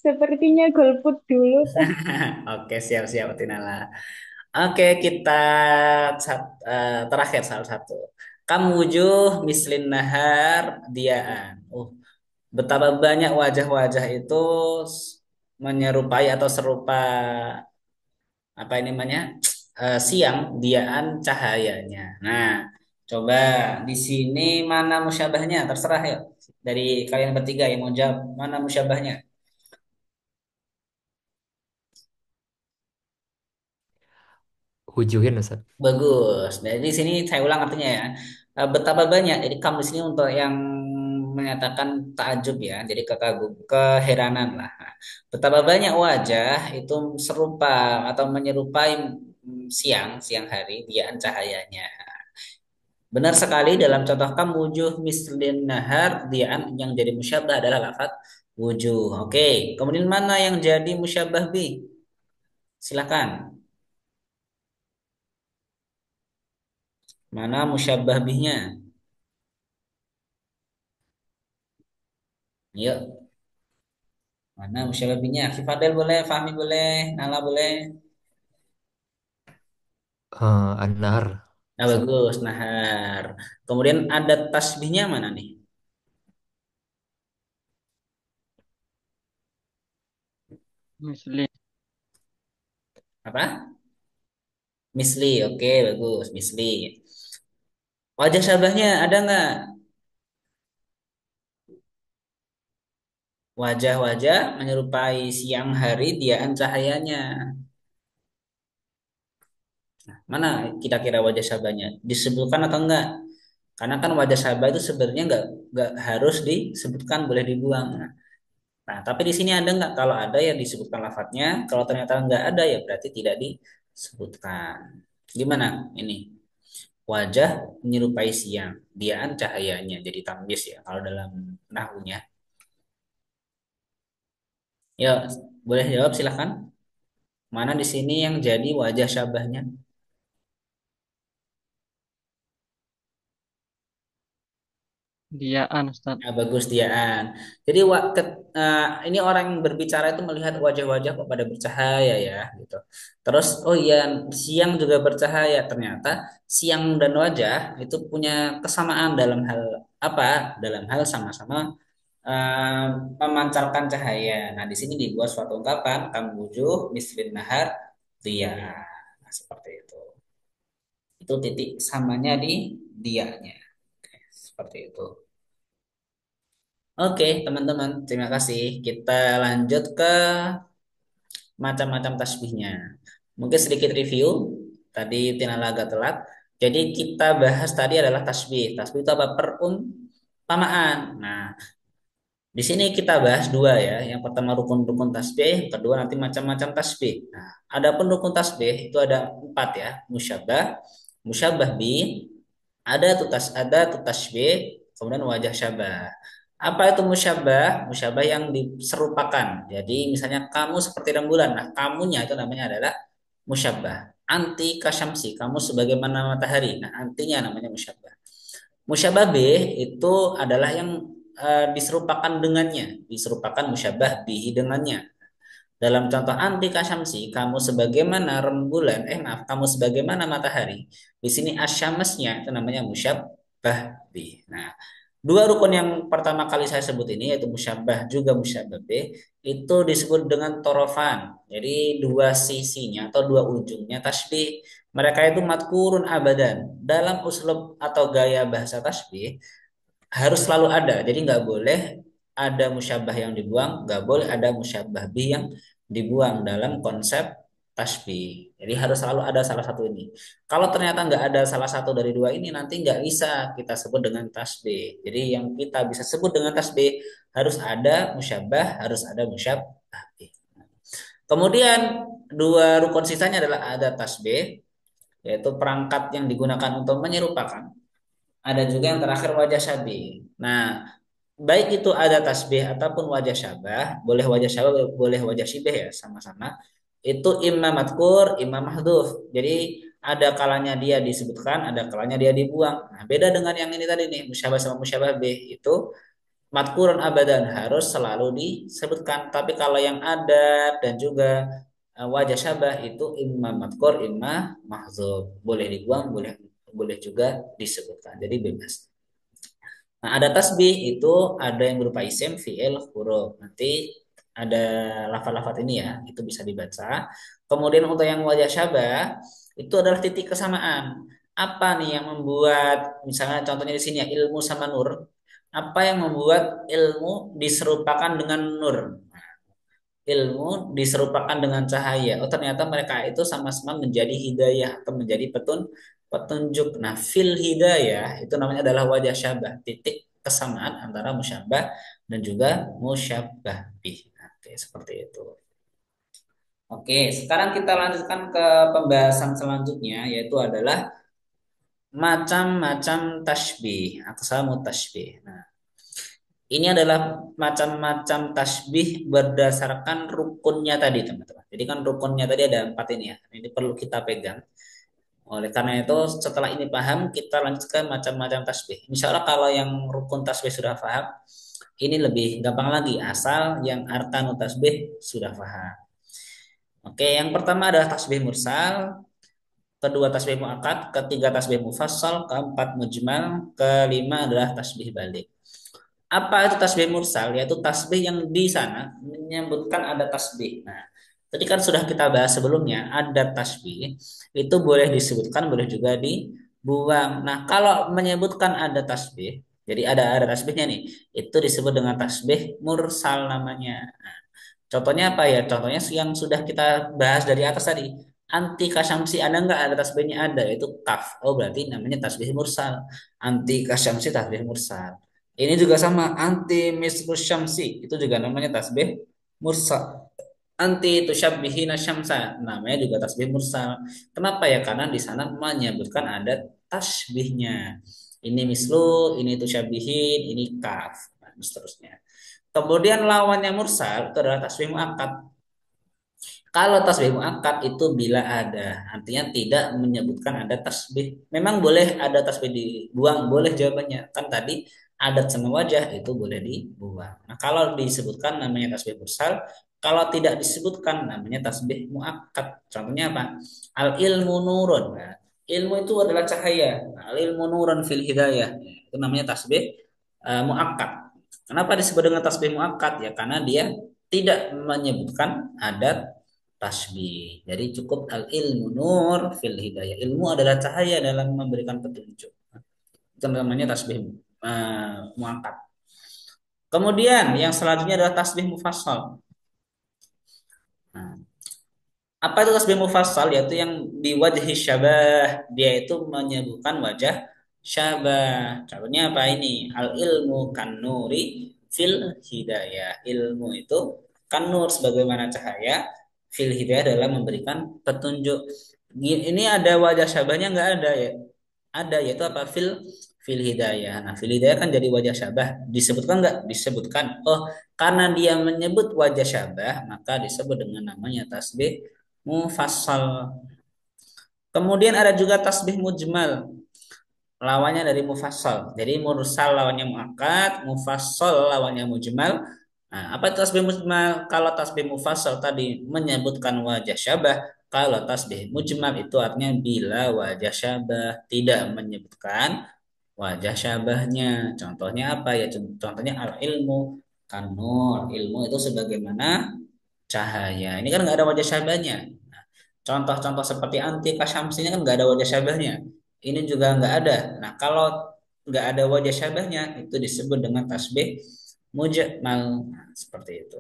Sepertinya golput dulu, Teh. Oke, siap-siap Utinala. Oke, kita terakhir salah satu. Kamujuh mislin nahar diaan. Betapa banyak wajah-wajah itu menyerupai atau serupa apa ini namanya, siang diaan cahayanya. Nah, coba di sini mana musyabahnya? Terserah ya dari kalian bertiga yang mau jawab mana musyabahnya. Hujuhin, Ustaz. Bagus. Dari sini saya ulang artinya ya. Betapa banyak. Jadi kamu di sini untuk yang menyatakan takjub ya. Jadi kekagum, keheranan lah. Nah, betapa banyak wajah itu serupa atau menyerupai siang, siang hari diaan cahayanya. Benar sekali dalam contoh kamu wujuh mislin nahar diaan yang jadi musyabah adalah lafaz wujuh. Oke. Kemudian mana yang jadi musyabah bi? Silakan. Mana musyabah bihnya? Yuk. Mana musyababihnya? Si Fadel boleh, Fahmi boleh, Nala boleh. An-Nahr, Nah, Ustaz. bagus, nahar. Kemudian ada tasbihnya mana nih? Misli. Apa? Misli, oke, bagus, misli. Wajah syabahnya ada nggak? Wajah-wajah menyerupai siang hari diaan cahayanya. Mana kira-kira wajah syabahnya? Disebutkan atau enggak? Karena kan wajah syabah itu sebenarnya nggak harus disebutkan, boleh dibuang. Nah, tapi di sini ada nggak? Kalau ada ya disebutkan lafadznya. Kalau ternyata nggak ada ya berarti tidak disebutkan. Gimana ini? Wajah menyerupai siang, diaan cahayanya. Jadi tamyiz ya kalau dalam nahwunya. Ya, boleh jawab silahkan. Mana di sini yang jadi wajah syabahnya? Diaan Ustaz. Nah, bagus Diaan. Jadi ini orang yang berbicara itu melihat wajah-wajah kok pada bercahaya ya gitu. Terus oh iya siang juga bercahaya. Ternyata siang dan wajah itu punya kesamaan dalam hal apa? Dalam hal sama-sama eh, memancarkan cahaya. Nah, di sini dibuat suatu ungkapan kambujuh mislin nahar dia. Nah, seperti itu. Itu titik samanya di dianya. Seperti itu. Oke, teman-teman, terima kasih. Kita lanjut ke macam-macam tasbihnya. Mungkin sedikit review. Tadi Tina agak telat. Jadi kita bahas tadi adalah tasbih. Tasbih itu apa? Perumpamaan. Nah, di sini kita bahas dua ya. Yang pertama rukun-rukun tasbih, yang kedua nanti macam-macam tasbih. Nah, adapun rukun tasbih itu ada empat ya. Musyabah, musyabah bi, ada tu tasbih, kemudian wajah syabah. Apa itu musyabah? Musyabah yang diserupakan. Jadi misalnya kamu seperti rembulan. Nah, kamunya itu namanya adalah musyabah. Anti kasyamsi, kamu sebagaimana matahari. Nah, antinya namanya musyabah. Musyabah B itu adalah yang diserupakan dengannya, diserupakan musyabah bihi dengannya. Dalam contoh anti kasyamsi, kamu sebagaimana rembulan, maaf, kamu sebagaimana matahari. Di sini asyamsnya itu namanya musyabah bih. Nah, dua rukun yang pertama kali saya sebut ini yaitu musyabah juga musyabah bih itu disebut dengan torofan. Jadi dua sisinya atau dua ujungnya tasbih. Mereka itu matkurun abadan. Dalam uslub atau gaya bahasa tasbih harus selalu ada. Jadi nggak boleh ada musyabah yang dibuang, nggak boleh ada musyabah bih yang dibuang dalam konsep tasbih. Jadi harus selalu ada salah satu ini. Kalau ternyata nggak ada salah satu dari dua ini, nanti nggak bisa kita sebut dengan tasbih. Jadi yang kita bisa sebut dengan tasbih harus ada musyabah, harus ada musyabah bih. Kemudian dua rukun sisanya adalah ada tasbih, yaitu perangkat yang digunakan untuk menyerupakan. Ada juga yang terakhir wajah syabih. Nah, baik itu ada tasbih ataupun wajah syabah, boleh wajah syabah, boleh wajah syibah ya, sama-sama. Itu imam madkur, imam mahdhuf. Jadi ada kalanya dia disebutkan, ada kalanya dia dibuang. Nah, beda dengan yang ini tadi nih, musyabah sama musyabah bih itu madkurun abadan harus selalu disebutkan. Tapi kalau yang ada dan juga wajah syabah itu imam madkur, imam mahdzuf. Boleh dibuang, boleh boleh juga disebutkan. Jadi bebas. Nah, ada tasbih itu ada yang berupa isim, fi'il, huruf. Nanti ada lafaz-lafaz ini ya, itu bisa dibaca. Kemudian untuk yang wajah syabah itu adalah titik kesamaan. Apa nih yang membuat misalnya contohnya di sini ya ilmu sama nur. Apa yang membuat ilmu diserupakan dengan nur? Ilmu diserupakan dengan cahaya. Oh, ternyata mereka itu sama-sama menjadi hidayah atau menjadi petunjuk. Nah, fil hidayah itu namanya adalah wajah syabah, titik kesamaan antara musyabah dan juga musyabah bih. Nah, oke, seperti itu. Oke, sekarang kita lanjutkan ke pembahasan selanjutnya yaitu adalah macam-macam tasbih, aqsamu tasbih. Nah, ini adalah macam-macam tasbih berdasarkan rukunnya tadi, teman-teman. Jadi kan rukunnya tadi ada empat ini ya. Ini perlu kita pegang. Oleh karena itu, setelah ini paham, kita lanjutkan macam-macam tasbih. Insya Allah kalau yang rukun tasbih sudah paham, ini lebih gampang lagi. Asal yang arkanu tasbih sudah paham. Oke, yang pertama adalah tasbih mursal, kedua tasbih muakkad, ketiga tasbih mufassal, keempat mujmal, kelima adalah tasbih balik. Apa itu tasbih mursal? Yaitu tasbih yang di sana menyebutkan ada tasbih. Nah, tadi kan sudah kita bahas sebelumnya, ada tasbih itu boleh disebutkan, boleh juga dibuang. Nah, kalau menyebutkan ada tasbih, jadi ada tasbihnya nih, itu disebut dengan tasbih mursal namanya. Nah, contohnya apa ya? Contohnya yang sudah kita bahas dari atas tadi. Anti kasyamsi ada nggak ada tasbihnya ada itu kaf. Oh berarti namanya tasbih mursal. Anti kasyamsi tasbih mursal. Ini juga sama anti misrus syamsi itu juga namanya tasbih mursal. Anti tusyabbihina syamsa namanya juga tasbih mursal. Kenapa ya? Karena di sana menyebutkan ada tasbihnya. Ini mislu, ini tusyabbihin, ini kaf, dan seterusnya. Kemudian lawannya mursal itu adalah tasbih muakkad. Kalau tasbih muakkad itu bila ada, artinya tidak menyebutkan ada tasbih. Memang boleh ada tasbih dibuang, boleh jawabannya. Kan tadi adat sama wajah itu boleh dibuang. Nah, kalau disebutkan namanya tasbih mursal, kalau tidak disebutkan namanya tasbih muakkad. Contohnya apa? Al ilmu nurun. Nah, ilmu itu adalah cahaya. Nah, al ilmu nurun fil hidayah. Itu namanya tasbih muakkad. Kenapa disebut dengan tasbih muakkad? Ya karena dia tidak menyebutkan adat tasbih. Jadi cukup al ilmu nur fil hidayah. Ilmu adalah cahaya dalam memberikan petunjuk. Itu namanya tasbih muakkad. Kemudian yang selanjutnya adalah tasbih mufassal. Nah, apa itu tasbih mufassal? Yaitu yang di wajhi syabah. Dia itu menyebutkan wajah syabah. Contohnya apa ini? Al ilmu kan nuri fil hidayah. Ilmu itu kan nur sebagaimana cahaya. Fil hidayah dalam memberikan petunjuk. Ini ada wajah syabahnya nggak ada ya? Ada yaitu apa? Fil hidayah. Nah, fil hidayah kan jadi wajah syabah. Disebutkan nggak? Disebutkan. Oh, karena dia menyebut wajah syabah, maka disebut dengan namanya tasbih mufassal. Kemudian ada juga tasbih mujmal, lawannya dari mufassal. Jadi mursal lawannya muakkad, mufassal lawannya mujmal. Nah, apa itu tasbih mujmal? Kalau tasbih mufassal tadi menyebutkan wajah syabah, kalau tasbih mujmal itu artinya bila wajah syabah tidak menyebutkan wajah syabahnya. Contohnya apa ya? Contohnya al ilmu kan nur. Ilmu itu sebagaimana cahaya. Ini kan nggak ada wajah syabahnya. Nah, contoh-contoh seperti anti kasyamsinya kan nggak ada wajah syabahnya. Ini juga nggak ada. Nah, kalau nggak ada wajah syabahnya itu disebut dengan tasbih mujmal. Nah, seperti itu.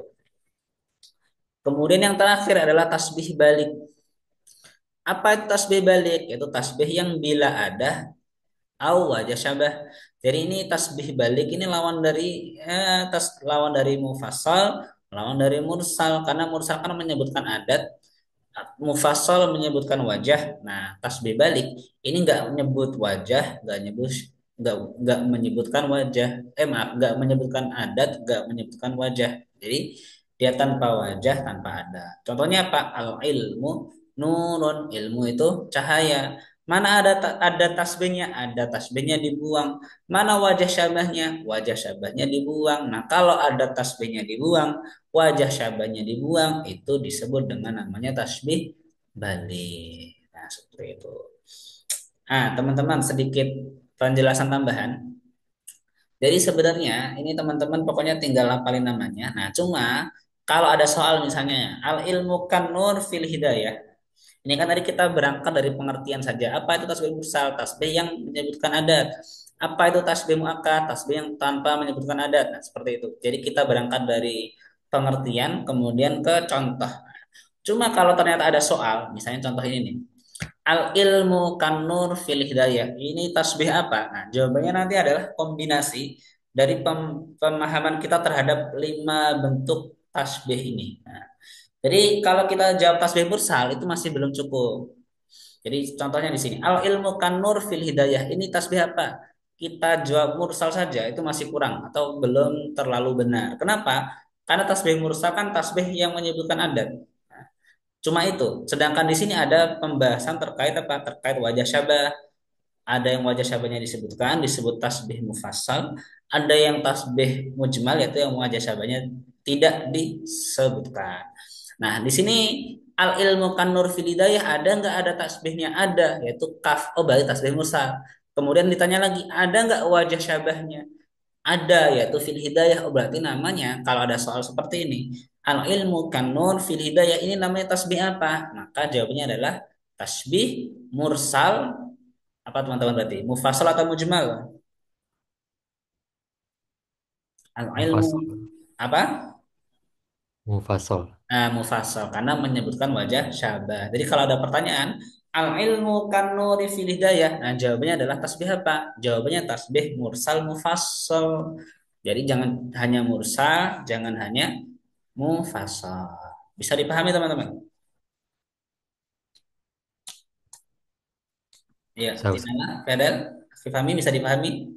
Kemudian yang terakhir adalah tasbih balik. Apa itu tasbih balik? Yaitu tasbih yang bila ada wajah syabah. Jadi ini tasbih balik ini lawan dari mufassal, lawan dari mursal karena mursal kan menyebutkan adat, mufassal menyebutkan wajah. Nah, tasbih balik ini nggak menyebut wajah, nggak menyebutkan wajah. Maaf, nggak menyebutkan adat, nggak menyebutkan wajah. Jadi dia tanpa wajah, tanpa adat. Contohnya apa? Al ilmu nurun. Ilmu itu cahaya. Mana ada tasbihnya? Ada tasbihnya dibuang. Mana wajah syabahnya? Wajah syabahnya dibuang. Nah, kalau ada tasbihnya dibuang, wajah syabahnya dibuang, itu disebut dengan namanya tasbih balik. Nah, seperti itu. Teman-teman, sedikit penjelasan tambahan. Jadi sebenarnya ini teman-teman pokoknya tinggal hafalin namanya. Nah, cuma kalau ada soal misalnya al ilmu kan nur fil hidayah. Ini kan tadi kita berangkat dari pengertian saja. Apa itu tasbih mursal? Tasbih yang menyebutkan adat. Apa itu tasbih muakkad? Tasbih yang tanpa menyebutkan adat. Nah, seperti itu. Jadi kita berangkat dari pengertian kemudian ke contoh. Cuma kalau ternyata ada soal, misalnya contoh ini nih. Al ilmu kan nur fil hidayah. Ini tasbih apa? Nah, jawabannya nanti adalah kombinasi dari pemahaman kita terhadap 5 bentuk tasbih ini. Nah, jadi kalau kita jawab tasbih mursal itu masih belum cukup. Jadi contohnya di sini, al ilmu kan nur fil hidayah. Ini tasbih apa? Kita jawab mursal saja itu masih kurang atau belum terlalu benar. Kenapa? Karena tasbih mursal kan tasbih yang menyebutkan adat. Cuma itu. Sedangkan di sini ada pembahasan terkait apa? Terkait wajah syabah. Ada yang wajah syabahnya disebutkan, disebut tasbih mufassal. Ada yang tasbih mujmal, yaitu yang wajah syabahnya tidak disebutkan. Nah, di sini al ilmu kan nur fil hidayah ada nggak ada tasbihnya? Ada, yaitu kaf. Oh, berarti tasbih mursal. Kemudian ditanya lagi, ada nggak wajah syabahnya? Ada, yaitu fil hidayah. Oh, berarti namanya kalau ada soal seperti ini, al ilmu kan nur fil hidayah ini namanya tasbih apa? Maka jawabannya adalah tasbih mursal. Apa teman-teman berarti? Mufassal atau mujmal? Al ilmu Mufassal. apa? Mufassal. Mufassal karena menyebutkan wajah syabah. Jadi kalau ada pertanyaan, al ilmu kan nuri fil hidayah. Nah, jawabannya adalah tasbih apa? Jawabannya tasbih mursal mufassal. Jadi jangan hanya mursal, jangan hanya mufassal. Bisa dipahami teman-teman? Ya, Bisa, Ustaz. Tina, Fadel, Fahmi bisa dipahami?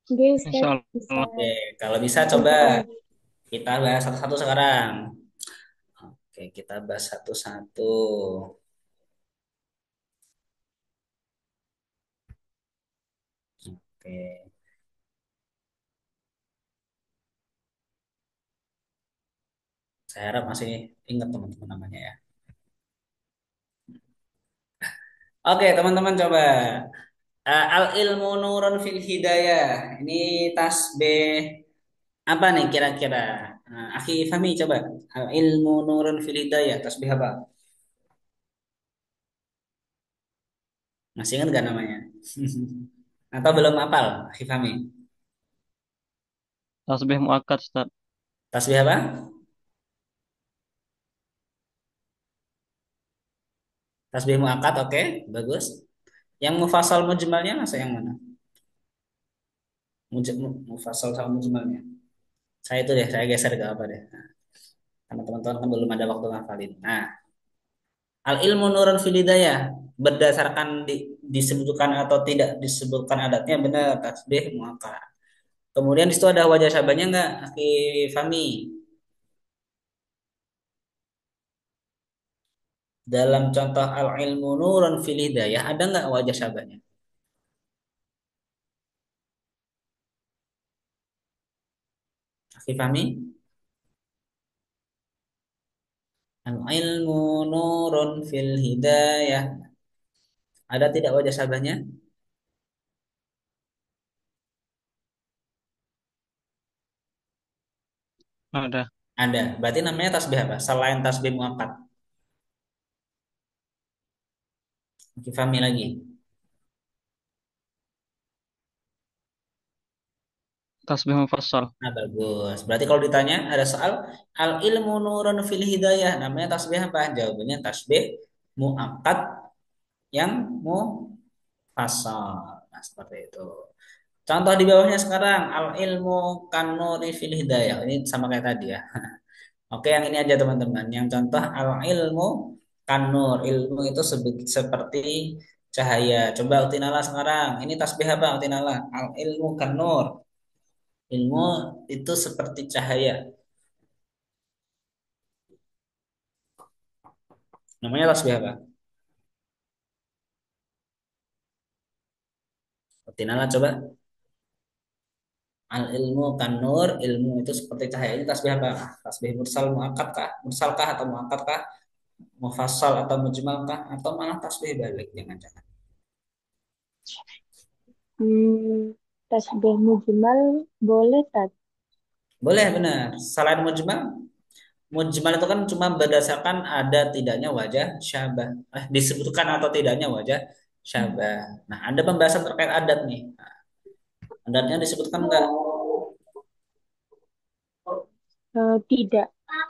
Oke, Insya Ustaz, bisa. Allah. Oke, kalau bisa coba Insya Allah. kita bahas satu-satu sekarang. Oke, kita bahas satu-satu. Oke. Saya harap masih ingat teman-teman namanya ya. Oke, teman-teman coba. Al ilmu nurun fil hidayah. Ini tasbih apa nih kira-kira? Akhi Fahmi coba. Al ilmu nurun fil hidayah. Tasbih apa? Masih ingat gak namanya? Atau belum hafal, Akhi Fahmi? Tasbih muakkad, Ustaz. Tasbih apa? Tasbih muakkad, oke, bagus. Yang mufassal mujmalnya masa yang mana? Mufassal sama mujmalnya. Saya itu deh, saya geser ke apa deh. Nah, karena teman-teman kan belum ada waktu ngafalin. Nah, al ilmu nurun fil hidayah berdasarkan disebutkan atau tidak disebutkan adatnya benar tasbih muakkad. Kemudian di situ ada wajah syabahnya enggak, Akhi Fami? Dalam contoh al ilmu nurun fil hidayah ada enggak wajah syabahnya? Akhi Fami? Al ilmu nurun fil hidayah. Ada tidak wajah syabahnya? Ada. Ada. Berarti namanya tasbih apa? Selain tasbih muakkad. Akhi Fami lagi. Tasbih mufassal. Nah, bagus. Berarti kalau ditanya ada soal al ilmu nurun fil hidayah, namanya tasbih apa? Jawabannya tasbih muakkad yang mufassal. Nah, seperti itu. Contoh di bawahnya sekarang al ilmu kan nuri fil hidayah. Ini sama kayak tadi ya. Oke, yang ini aja teman-teman. Yang contoh al ilmu kan nur. Ilmu itu seperti cahaya. Coba Utinala sekarang. Ini tasbih apa Utinala? Al ilmu kan nur. Ilmu itu seperti cahaya. Namanya tasbih apa? Tinala coba. Al ilmu kan nur, ilmu itu seperti cahaya. Ini tasbih apa? Tasbih mursal muakkad kah? Mursal kah atau muakkad kah? Mufassal atau mujmal kah? Atau malah tasbih balik? Jangan-jangan. Hmm, tasbih mujmal boleh tak? Boleh benar. Selain mujmal, mujmal itu kan cuma berdasarkan ada tidaknya wajah syabah. Disebutkan atau tidaknya wajah syabah. Nah, ada pembahasan terkait adat nih. Nah, adatnya disebutkan enggak? Tidak. Nah,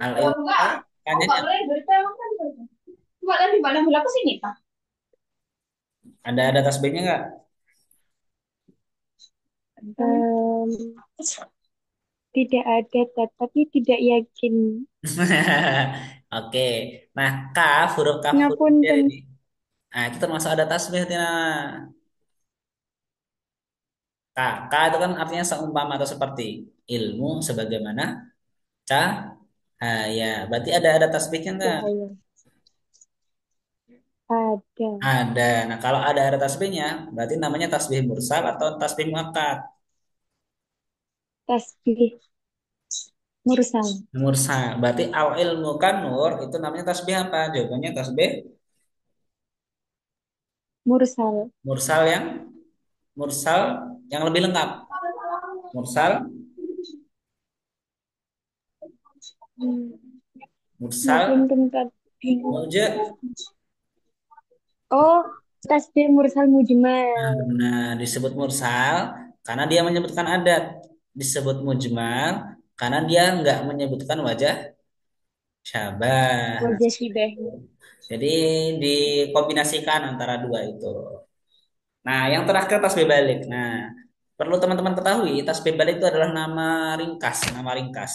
al ilmu tanyanya ada tasbihnya enggak? Em, tidak ada, tapi tidak yakin. Oke. Nah, kaf, huruf kaf huruf jar Ngapunten. ini. Nah, itu termasuk ada tasbih Tina. K, K itu kan artinya seumpama atau seperti ilmu sebagaimana cahaya. Berarti ada tasbihnya enggak? Cahaya. Ada. Ada. Nah, kalau ada tasbihnya, berarti namanya tasbih mursal atau tasbih muakkad. Tasbih mursal. Mursal. Berarti al ilmu kan nur itu namanya tasbih apa? Jawabannya tasbih Mursal. mursal mursal yang lebih lengkap. Mursal, Hmm, mursal, Ngapunten tadi. muja. Oh, tasbih mursal Nah, mujmal. benar disebut mursal karena dia menyebutkan adat. Disebut mujmal karena dia nggak menyebutkan wajah syabah. Nah, Wajah syibah. jadi dikombinasikan antara dua itu. Nah, yang terakhir tasbih balik. Nah, perlu teman-teman ketahui, tasbih balik itu adalah nama ringkas, nama ringkas.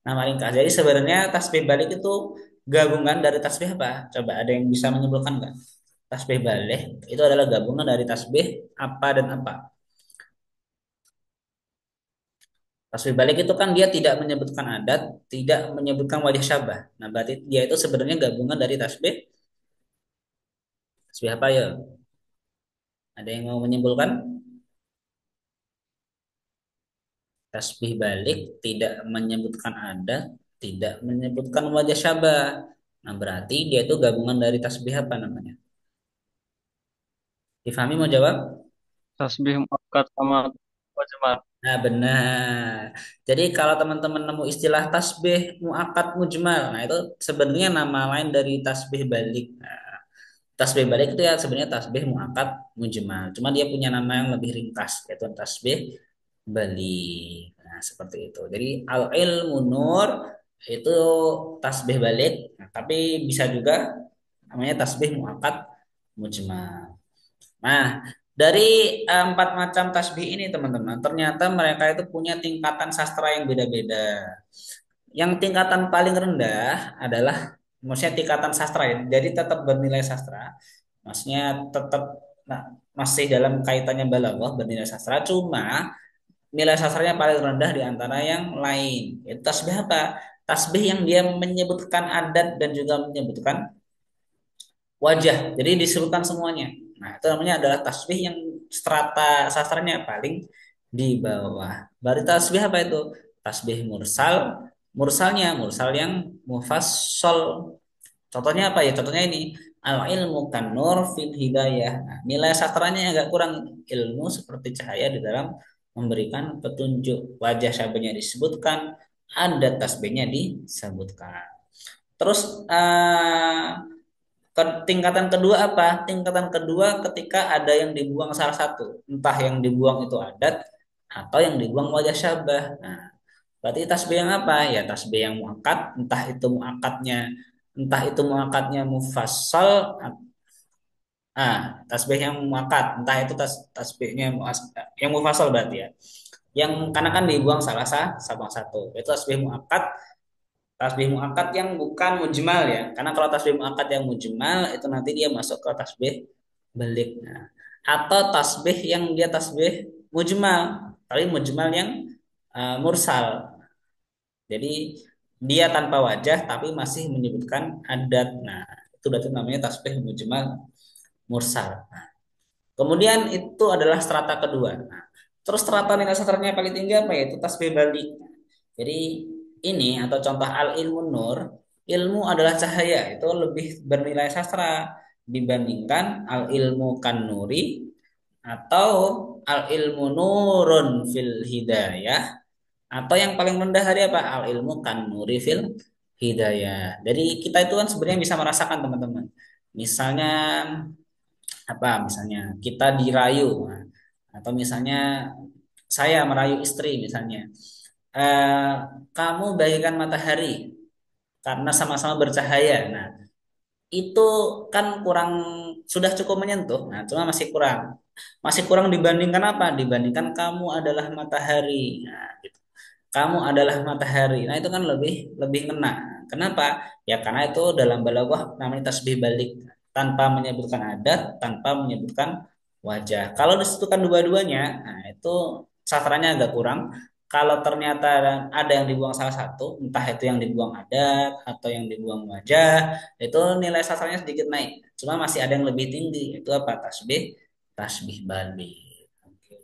Nama ringkas. Jadi sebenarnya tasbih balik itu gabungan dari tasbih apa? Coba ada yang bisa menyimpulkan nggak? Tasbih balik itu adalah gabungan dari tasbih apa dan apa. Tasbih balik itu kan dia tidak menyebutkan adat, tidak menyebutkan wajah syabah. Nah, berarti dia itu sebenarnya gabungan dari tasbih apa ya? Ada yang mau menyimpulkan? Tasbih balik tidak menyebutkan adat, tidak menyebutkan wajah syabah. Nah, berarti dia itu gabungan dari tasbih apa namanya? Difahami mau jawab? Tasbih muakkad sama mujmal. Nah, benar. Jadi kalau teman-teman nemu istilah tasbih muakkad mujmal, nah itu sebenarnya nama lain dari tasbih balik. Nah, tasbih balik itu ya sebenarnya tasbih muakkad mujmal. Cuma dia punya nama yang lebih ringkas yaitu tasbih balik. Nah, seperti itu. Jadi al ilmu nur itu tasbih balik, nah, tapi bisa juga namanya tasbih muakkad mujmal. Nah, dari empat macam tasbih ini teman-teman, ternyata mereka itu punya tingkatan sastra yang beda-beda. Yang tingkatan paling rendah adalah maksudnya tingkatan sastra ya. Jadi tetap bernilai sastra. Maksudnya tetap nah, masih dalam kaitannya balaghah bernilai sastra, cuma nilai sastranya paling rendah di antara yang lain. Itu tasbih apa? Tasbih yang dia menyebutkan adat dan juga menyebutkan wajah. Jadi disebutkan semuanya. Nah, itu namanya adalah tasbih yang strata sastranya paling di bawah. Berarti tasbih apa itu? Tasbih mursal. Mursal yang mufassal. Contohnya apa ya? Contohnya ini al ilmu kan nur fil hidayah. Nah, nilai sastranya agak kurang, ilmu seperti cahaya di dalam memberikan petunjuk. Wajah syabahnya disebutkan, ada tasbihnya disebutkan. Terus tingkatan kedua apa? Tingkatan kedua ketika ada yang dibuang salah satu, entah yang dibuang itu adat atau yang dibuang wajah syabah. Nah, berarti tasbih yang apa? Ya tasbih yang muakkad, entah itu muakkadnya mufassal, tasbih yang muakkad, entah itu tasbihnya yang mufassal berarti ya. Yang karena kan dibuang sama satu. Itu tasbih muakkad. Tasbih muakkad yang bukan mujmal ya. Karena kalau tasbih muakkad yang mujmal itu nanti dia masuk ke tasbih balik. Nah, atau tasbih yang dia tasbih mujmal, tapi mujmal yang mursal. Jadi dia tanpa wajah tapi masih menyebutkan adat. Nah, itu berarti namanya tasbih mujmal mursal. Nah, kemudian itu adalah strata kedua. Nah, terus strata nilai sastranya paling tinggi apa yaitu tasbih balik. Jadi ini atau contoh al ilmu nur, ilmu adalah cahaya, itu lebih bernilai sastra dibandingkan al ilmu kan nuri atau al ilmu nurun fil hidayah atau yang paling rendah tadi apa? Al ilmu kan nuri fil hidayah. Jadi kita itu kan sebenarnya bisa merasakan teman-teman. Misalnya apa? Misalnya kita dirayu, nah, atau misalnya saya merayu istri misalnya. eh, Kamu bagaikan matahari karena sama-sama bercahaya. Nah, itu kan kurang sudah cukup menyentuh. Nah, cuma masih kurang. Masih kurang dibandingkan apa? Dibandingkan kamu adalah matahari. Nah, gitu. Kamu adalah matahari. Nah, itu kan lebih lebih ngena. Kenapa? Ya karena itu dalam balaghah namanya tasbih balik tanpa menyebutkan adat, tanpa menyebutkan wajah. Kalau disebutkan dua-duanya, nah itu sasarannya agak kurang. Kalau ternyata ada yang dibuang salah satu, entah itu yang dibuang adat atau yang dibuang wajah, itu nilai sasarannya sedikit naik. Cuma masih ada yang lebih tinggi, itu apa? Tasbih balik. Oke.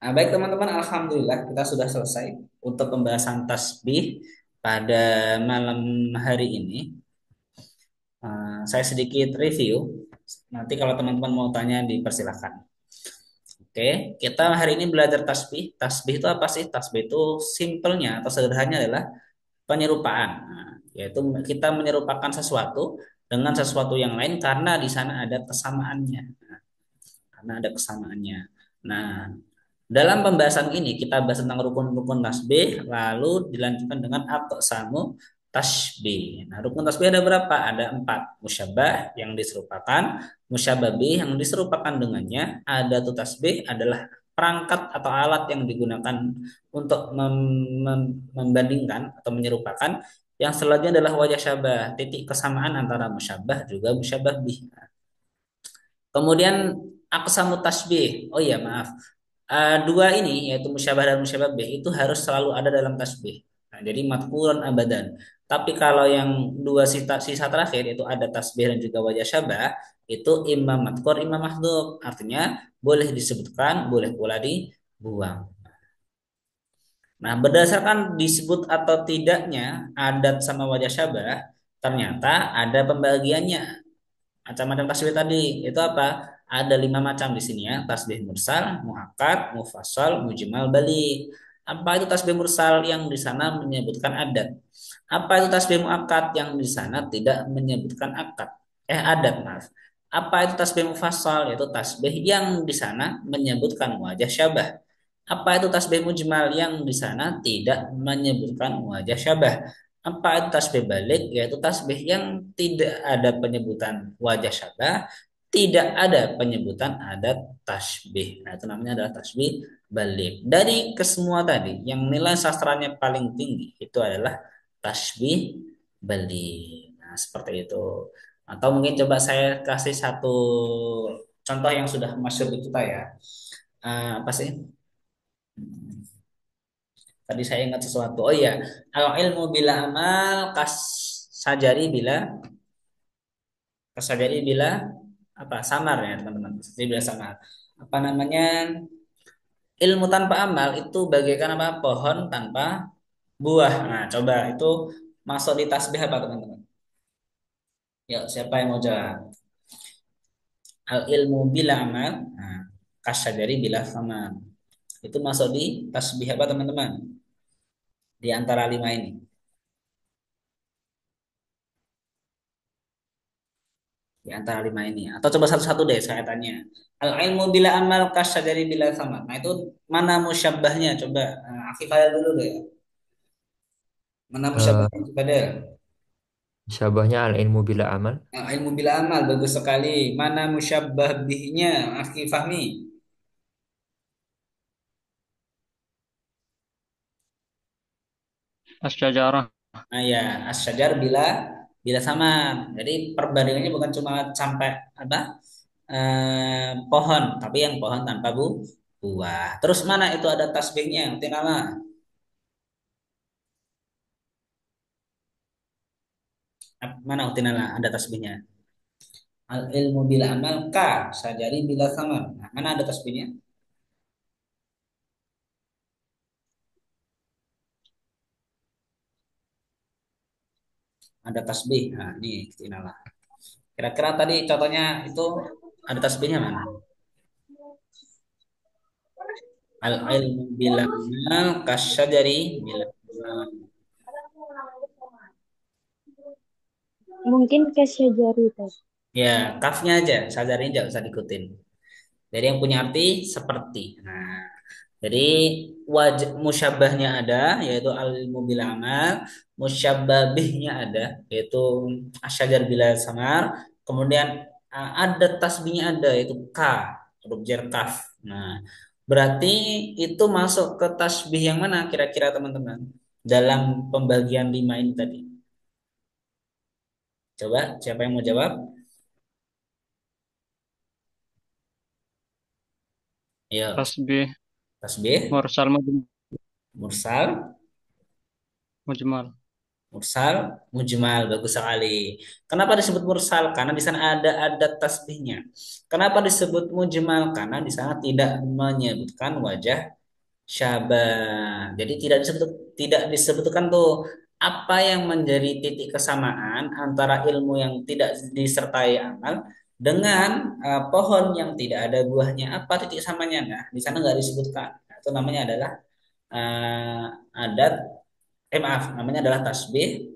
Nah, baik teman-teman, alhamdulillah kita sudah selesai untuk pembahasan tasbih pada malam hari ini. Saya sedikit review. Nanti kalau teman-teman mau tanya dipersilahkan. Oke, kita hari ini belajar tasbih. Tasbih itu apa sih? Tasbih itu simpelnya atau sederhananya adalah penyerupaan. Nah, yaitu kita menyerupakan sesuatu dengan sesuatu yang lain karena di sana ada kesamaannya. Nah, karena ada kesamaannya. Nah, dalam pembahasan ini kita bahas tentang rukun-rukun tasbih, lalu dilanjutkan dengan aqsamu tasbih. Nah, rukun tasbih ada berapa? Ada empat. Musyabah yang diserupakan, musyababih yang diserupakan dengannya, ada tu tasbih adalah perangkat atau alat yang digunakan untuk membandingkan atau menyerupakan. Yang selanjutnya adalah wajah syabah, titik kesamaan antara musyabah juga musyababih. Kemudian aqsamu tasbih. Oh iya, maaf. Dua ini yaitu musyabah dan musyabah bih itu harus selalu ada dalam tasbih. Nah, jadi madkuran abadan. Tapi kalau yang dua sisa terakhir itu ada tasbih dan juga wajah syabah, itu imam madkur, imam mahdhuf. Artinya boleh disebutkan, boleh pula dibuang. Nah, berdasarkan disebut atau tidaknya adat sama wajah syabah, ternyata ada pembagiannya. Macam-macam tasbih tadi itu apa? Ada 5 macam di sini ya. Tasbih mursal, muakkad, mufassal, mujmal, balik. Apa itu tasbih mursal yang di sana menyebutkan adat? Apa itu tasbih muakkad yang di sana tidak menyebutkan akad? Adat, maaf. Apa itu tasbih mufassal? Yaitu tasbih yang di sana menyebutkan wajah syabah. Apa itu tasbih mujmal yang di sana tidak menyebutkan wajah syabah? Apa itu tasbih balik? Yaitu tasbih yang tidak ada penyebutan wajah syabah, tidak ada penyebutan adat tasbih. Nah, itu namanya adalah tasbih balik. Dari kesemua tadi, yang nilai sastranya paling tinggi itu adalah tasbih balik. Nah, seperti itu. Atau mungkin coba saya kasih satu contoh yang sudah masyhur di kita ya. Apa sih? Tadi saya ingat sesuatu. Oh iya, al ilmu bila amal kas sajari bila kasajari bila apa samar ya teman-teman. Kasajari bila samar. Apa namanya? Ilmu tanpa amal itu bagaikan apa? Pohon tanpa buah. Nah, coba itu masuk di tasbih apa teman-teman? Yuk, siapa yang mau jawab? Al ilmu bila amal, nah, kasajari bila samar. Itu masuk di tasbih apa teman-teman? Di antara 5 ini. Di antara 5 ini. Atau coba satu-satu deh saya tanya. Al ilmu bila amal kasyajari bila sama. Nah itu mana musyabbahnya? Coba Afifah dulu deh. Mana Eh, musyabbahnya? Coba deh. Syabahnya al ilmu bila amal. Ilmu bila amal bagus sekali. Mana musyabbah bihnya? Akhi Fahmi. Asyajarah. Nah ya, asyajar bila bila sama. Jadi perbandingannya bukan cuma sampai apa? Pohon, tapi yang pohon tanpa buah. Terus mana itu ada tasbihnya? Tinala. Mana utinala ada tasbihnya? Al ilmu bila amal ka sajari bila samar. Nah, mana ada tasbihnya? Ada tasbih. Nah, ini utinala. Kira-kira tadi contohnya itu ada tasbihnya mana? Al ilmu bila amal kasyajari bila samar. Mungkin ke Syajari tadi. Ya, kafnya aja, sajari nggak usah diikutin. Dari yang punya arti seperti. Nah, jadi wajah musyabahnya ada yaitu al ilmu bil amal, musyababihnya ada yaitu asyajar bila samar, kemudian ada tasbihnya ada yaitu ka, huruf jar kaf. Nah, berarti itu masuk ke tasbih yang mana kira-kira teman-teman? Dalam pembagian 5 ini tadi. Coba siapa yang mau jawab? Ayo, Tasbih tasbih, mursal mursal, mujmal. mursal, mujmal, bagus sekali. Kenapa disebut mursal? Karena di sana ada adat tasbihnya. Kenapa disebut mujmal? Karena di sana tidak menyebutkan wajah syabah. Jadi tidak disebutkan tuh apa yang menjadi titik kesamaan antara ilmu yang tidak disertai amal dengan pohon yang tidak ada buahnya. Apa titik samanya? Nah, di sana nggak disebutkan. Nah, itu namanya adalah uh, adat. Maaf, namanya adalah tasbih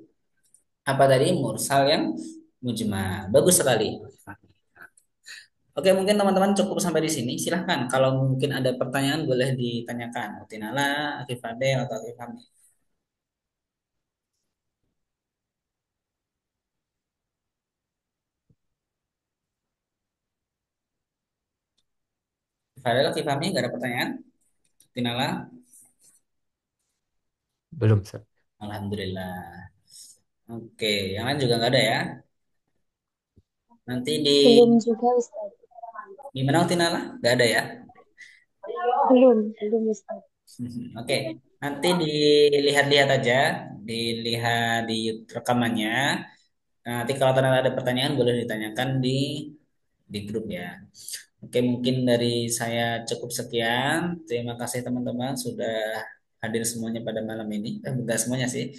apa tadi mursal yang mujmal. Bagus sekali. Oke, mungkin teman-teman cukup sampai di sini. Silahkan kalau mungkin ada pertanyaan boleh ditanyakan. Utinala, Akif Fadel atau Akif Hamid. Fadel, Akif Hamid, nggak ada pertanyaan? Utinala, Belum, Ustaz. Alhamdulillah. Oke, yang lain juga nggak ada ya. Nanti di Belum juga Ustaz. gimana Utinala? Nggak ada ya. Belum Ustaz. Oke, nanti dilihat-lihat aja, dilihat di rekamannya. Nanti kalau ternyata ada pertanyaan boleh ditanyakan di grup ya. Oke, mungkin dari saya cukup sekian. Terima kasih teman-teman sudah hadir semuanya pada malam ini. Enggak semuanya sih.